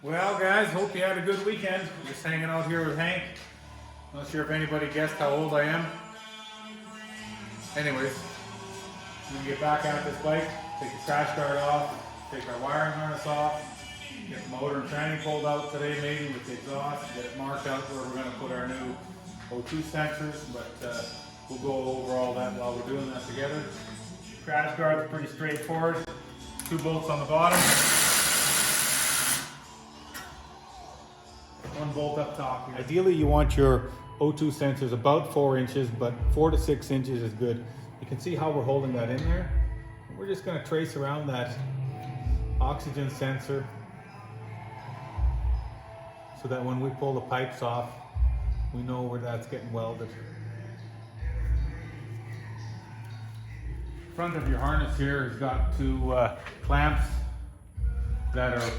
Well, guys, hope you had a good weekend. Just hanging out here with Hank. Not sure if anybody guessed how old I am. Anyways, we can get back at this bike, take the crash guard off, take our wiring harness off, get the motor and tranny pulled out today maybe with the exhaust, get it marked out where we're going to put our new O2 sensors, but we'll go over all that while we're doing that together. Crash guard's pretty straightforward. 2 bolts on the bottom. 1 bolt up top here. Ideally you want your O2 sensors about 4 inches, but 4 to 6 inches is good. You can see how we're holding that in there. We're just going to trace around that oxygen sensor so that when we pull the pipes off, we know where that's getting welded. Front of your harness here has got 2 clamps that are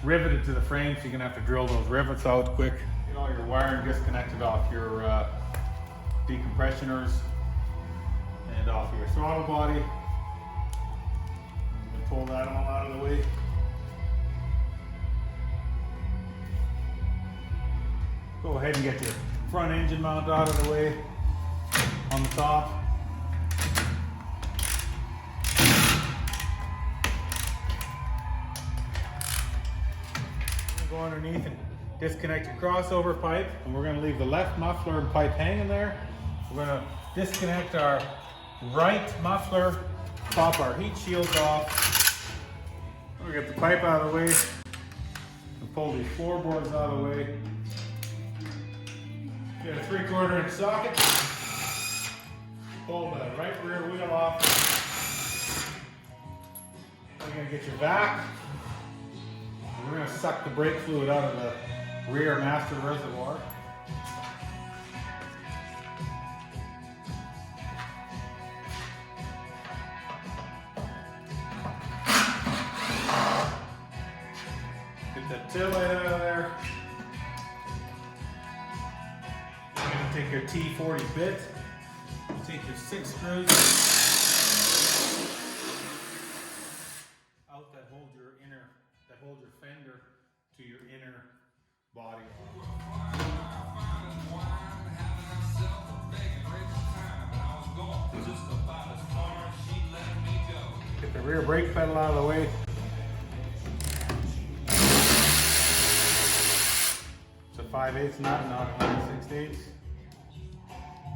riveted to the frame, so you're gonna have to drill those rivets out quick. Get all your wiring disconnected off your decompressioners and off your throttle body. Pull that all out of the way. Go ahead and get your front engine mount out of the way on the top. Go underneath and disconnect your crossover pipe, and we're going to leave the left muffler and pipe hanging there. We're going to disconnect our right muffler, pop our heat shields off. We're going to get the pipe out of the way and pull these floorboards out of the way. Get a 3/4 inch socket. Pull the right rear wheel off. We're going to get your vac. We're going to suck the brake fluid out of the rear master reservoir. Get that tail light out of there. You're going to take your T40 bit, take your 6 screws out that hold your hold your fender to your inner body. Get the rear brake pedal out of the way. It's a 5/8 knot, not a 6/8.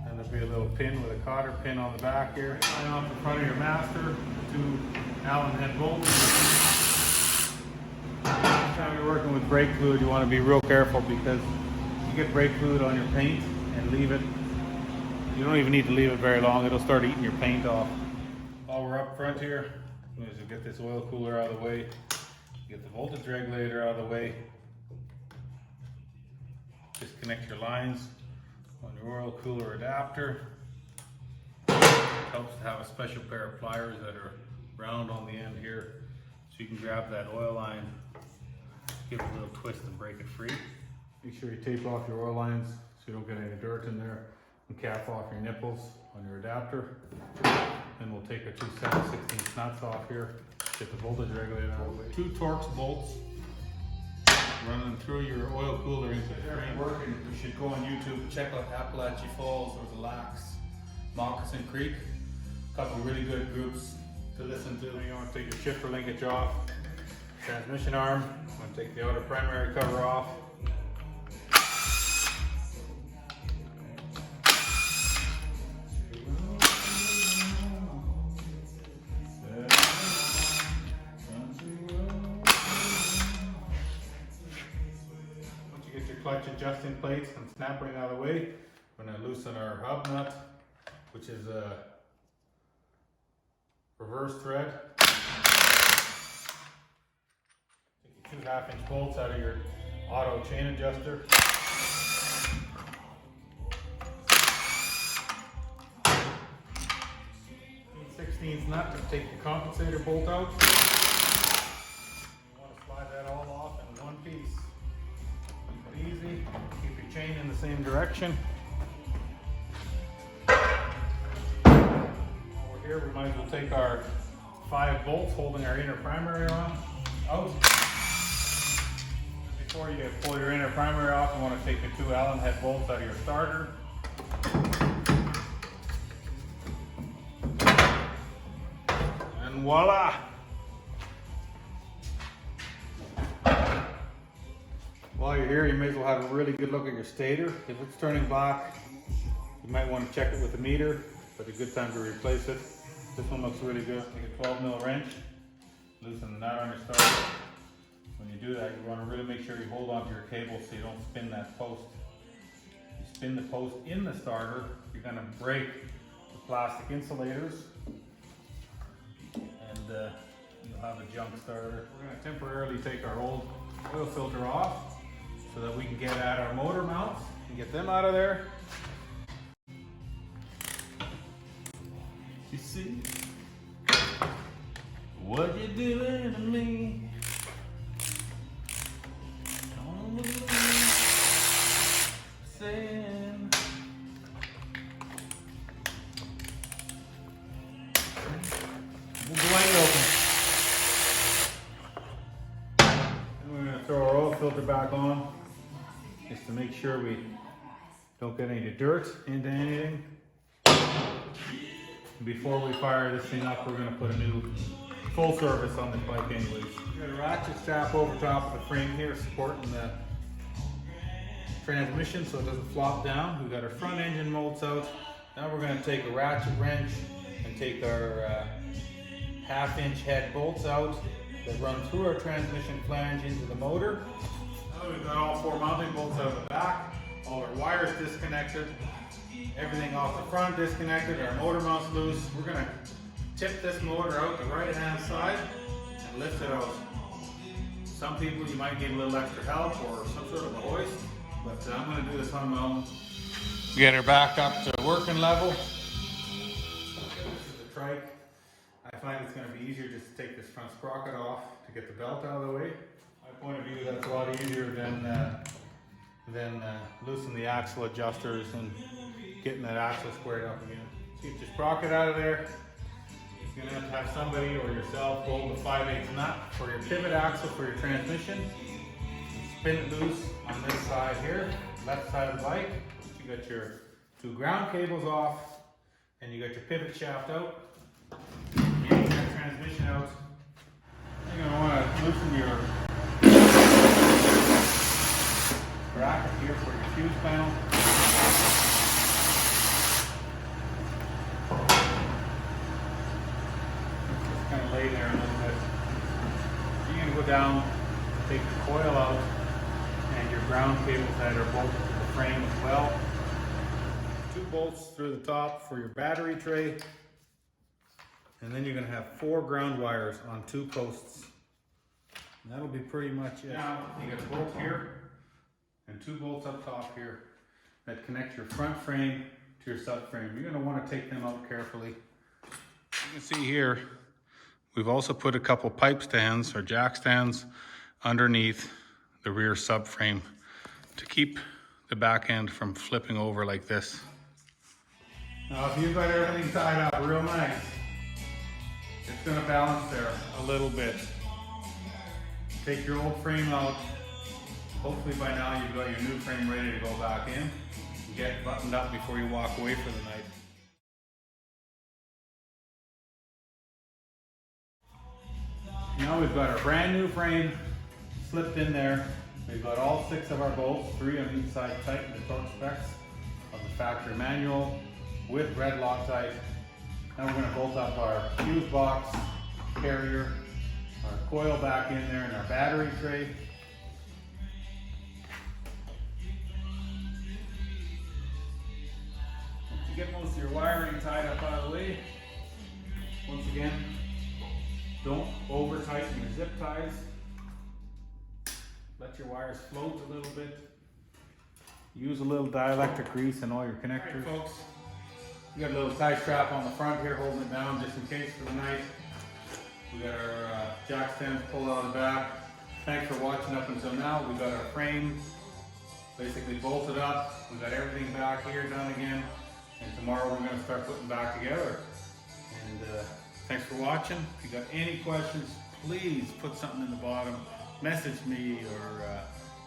And there'll be a little pin with a cotter pin on the back here. Line off the front of your master, 2 Allen head bolts. Anytime you're working with brake fluid, you want to be real careful because you get brake fluid on your paint and leave it. You don't even need to leave it very long. It'll start eating your paint off. While we're up front here, we get this oil cooler out of the way. Get the voltage regulator out of the way. Disconnect your lines on your oil cooler adapter. It helps to have a special pair of pliers that are round on the end here, so you can grab that oil line, give it a little twist and break it free. Make sure you tape off your oil lines so you don't get any dirt in there, and cap off your nipples on your adapter. Then we'll take our 2 7/16 nuts off here, get the voltage regulator out of the way. 2 Torx bolts running through your oil cooler into the frame. Working, you should go on YouTube and check out Appalachie Falls or the Lacs, Moccasin Creek. A couple really good groups to listen to. You want to take your shifter linkage off. Transmission arm, I'm going to take the outer primary cover off. Once you get your clutch adjusting plates and snap ring out of the way, we're going to loosen our hub nut, which is a reverse thread. 2 1/2 inch bolts out of your auto chain adjuster. 8/16 nut to take the compensator bolt out. You want to slide that all off in one piece. Keep it easy. Keep your chain in the same direction. Over here we might as well take our 5 bolts holding our inner primary on out. Before you pull your inner primary off, you want to take the 2 Allen head bolts out of your starter. And voila! While you're here, you may as well have a really good look at your stator. If it's turning black, you might want to check it with the meter, but a good time to replace it. This one looks really good. Take a 12mm wrench, loosen the nut on your starter. When you do that, you want to really make sure you hold onto your cable so you don't spin that post. You spin the post in the starter, you're going to break the plastic insulators, and you'll have a junk starter. We're going to temporarily take our old oil filter off so that we can get at our motor mounts and get them out of there. You see what you doing to me? Don't believe saying. We'll blade open. And we're going to throw our oil filter back on just to make sure we don't get any dirt into anything. Before we fire this thing up, we're going to put a new full surface on the bike anyways. We got a ratchet strap over top of the frame here supporting the transmission so it doesn't flop down. We got our front engine molds out. Now we're going to take a ratchet wrench and take our 1/2-inch head bolts out that run through our transmission flange into the motor. Now we've got all 4 mounting bolts out of the back, all our wires disconnected. Everything off the front disconnected, our motor mount's loose. We're going to tip this motor out the right hand side and lift it out. Some people, you might need a little extra help or some sort of a hoist, but I'm going to do this on my own. Get her back up to working level. This is a trike. I find it's going to be easier just to take this front sprocket off to get the belt out of the way. My point of view, that's a lot easier than loosen the axle adjusters and getting that axle squared up again. So get your sprocket out of there. You're going to have somebody or yourself hold the 5/8 nut for your pivot axle for your transmission. Spin it loose on this side here, left side of the bike. You got your 2 ground cables off, and you got your pivot shaft out. You get your transmission out. You're going to want to loosen your bracket here for your fuse panel. Just kind of lay there a little bit. You're going to go down, take the coil out, and your ground cables that are bolted to the frame as well. 2 bolts through the top for your battery tray. And then you're going to have 4 ground wires on 2 posts. And that'll be pretty much it. Now you got a bolt here and 2 bolts up top here that connect your front frame to your subframe. You're going to want to take them out carefully. You can see here, we've also put a couple pipe stands or jack stands underneath the rear subframe to keep the back end from flipping over like this. Now if you've got everything tied up real nice, it's going to balance there a little bit. Take your old frame out. Hopefully by now you've got your new frame ready to go back in. Get buttoned up before you walk away for the night. Now we've got our brand new frame slipped in there. We've got all 6 of our bolts, 3 on each side tight to the torque specs of the factory manual with red Loctite. Now we're going to bolt up our fuse box, carrier, our coil back in there, and our battery tray. Once you get most of your wiring tied up out of the way, once again, don't over tighten your zip ties. Let your wires float a little bit. Use a little dielectric grease in all your connectors. All right, folks. We got a little tie strap on the front here holding it down just in case for the night. We got our jack stands pulled out of the back. Thanks for watching up until now. We got our frame basically bolted up. We got everything back here done again. And tomorrow we're going to start putting back together. And thanks for watching. If you got any questions, please put something in the bottom. Message me or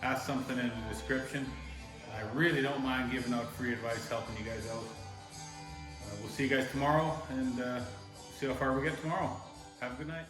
ask something in the description. I really don't mind giving out free advice, helping you guys out. We'll see you guys tomorrow, and see how far we get tomorrow. Have a good night.